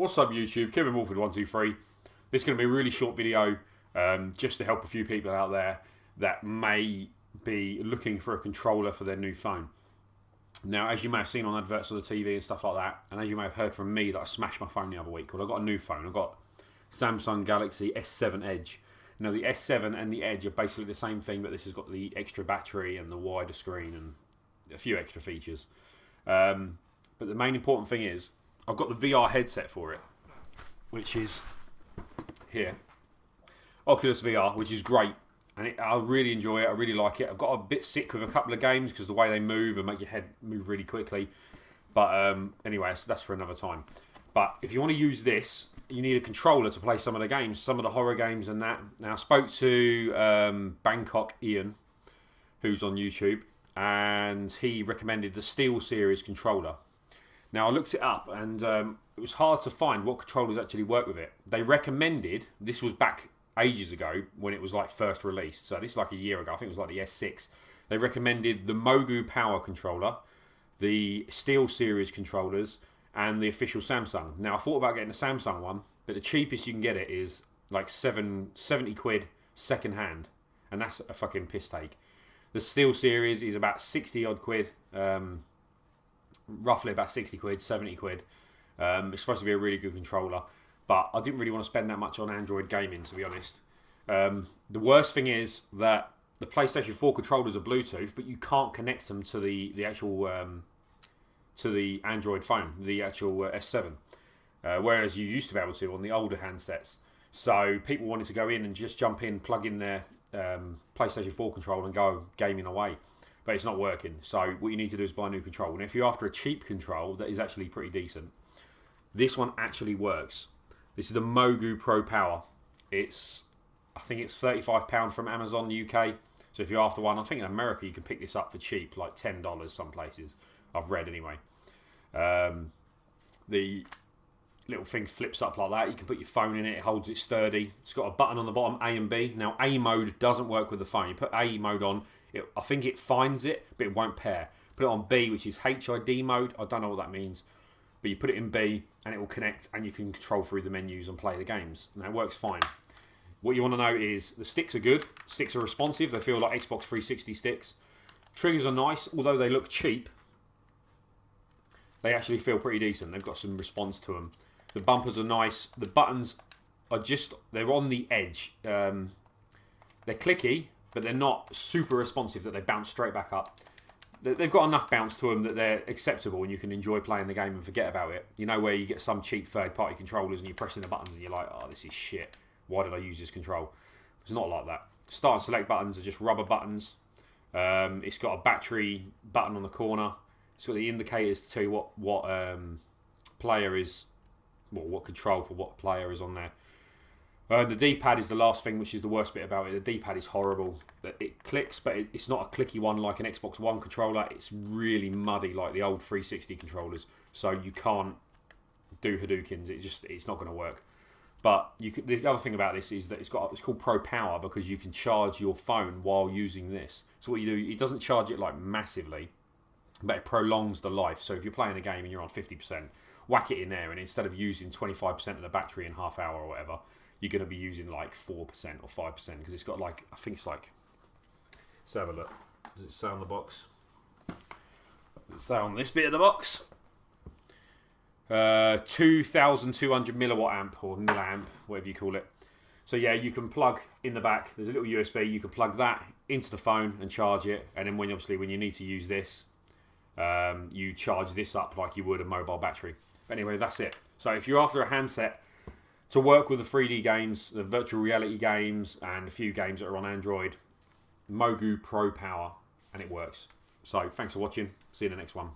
What's up YouTube? Kevin Wolford123. This is going to be a really short video just to help a few people out there that may be looking for a controller for their new phone. Now, as you may have seen on adverts on the TV and stuff like that, and as you may have heard from me that I smashed my phone the other week, well, I got a new phone. I got Samsung Galaxy S7 Edge. Now, the S7 and the Edge are basically the same thing, but this has got the extra battery and the wider screen and a few extra features. But the main important thing is, I've got the VR headset for it, which is here. Oculus VR, which is great. And I really enjoy it. I really like it. I've got a bit sick with a couple of games because the way they move and make your head move really quickly. But anyway, so that's for another time. But if you want to use this, you need a controller to play some of the games, some of the horror games and that. Now, I spoke to Bangkok Ian, who's on YouTube, and he recommended the Steel Series controller. Now, I looked it up, and it was hard to find what controllers actually work with it. They recommended, this was back ages ago when it was like first released, so this is like a year ago, I think it was like the S6. They recommended the Moga power controller, the Steel Series controllers, and the official Samsung. Now, I thought about getting the Samsung one, but the cheapest you can get it is like 70 quid second hand, and that's a fucking piss take. The Steel Series is about 60 odd quid, roughly about 60 quid, 70 quid. It's supposed to be a really good controller, but I didn't really want to spend that much on Android gaming, to be honest. The worst thing is that the PlayStation 4 controllers are Bluetooth, but you can't connect them to the actual to the Android phone, the actual S7, whereas you used to be able to on the older handsets. So people wanted to go in and just jump in, plug in their PlayStation 4 controller and go gaming away. But it's not working. So what you need to do is buy a new control. And if you're after a cheap control that is actually pretty decent, this one actually works. This is the Moga Pro Power. I think it's £35 from Amazon UK. So if you're after one, I think in America you can pick this up for cheap, like $10 some places. I've read anyway. The little thing flips up like that. You can put your phone in it. It holds it sturdy. It's got a button on the bottom, A and B. Now, A mode doesn't work with the phone. You put A mode on, I think it finds it, but it won't pair. Put it on B, which is HID mode. I don't know what that means. But you put it in B, and it will connect, and you can control through the menus and play the games. Now, it works fine. What you want to know is the sticks are good. Sticks are responsive. They feel like Xbox 360 sticks. Triggers are nice, although they look cheap. They actually feel pretty decent. They've got some response to them. The bumpers are nice. The buttons are they're on the edge. They're clicky, but they're not super responsive that they bounce straight back up. They've got enough bounce to them that they're acceptable and you can enjoy playing the game and forget about it. You know where you get some cheap third-party controllers and you're pressing the buttons and you're like, oh, this is shit. Why did I use this control? It's not like that. Start and select buttons are just rubber buttons. It's got a battery button on the corner. It's got the indicators to tell you what player is, well, what control for what player is on there. The D-pad is the last thing, which is the worst bit about it. The D-pad is horrible. It clicks, but it's not a clicky one like an Xbox One controller. It's really muddy like the old 360 controllers. So you can't do Hadoukens. It's not going to work. But the other thing about this is that it's called Pro Power because you can charge your phone while using this. So what you do, it doesn't charge it like massively, but it prolongs the life. So if you're playing a game and you're on 50%, whack it in there, and instead of using 25% of the battery in half hour or whatever, you're going to be using like 4% or 5% because it's got like, I think it's like, let's have a look. Does it say on the box? Does it say on this bit of the box? 2,200 milliwatt amp or milliamp, whatever you call it. So yeah, you can plug in the back. There's a little USB. You can plug that into the phone and charge it. And then when you need to use this, you charge this up like you would a mobile battery. But anyway, that's it. So if you're after a handset to work with the 3D games, the virtual reality games, and a few games that are on Android, Moga Pro Power, and it works. So thanks for watching. See you in the next one.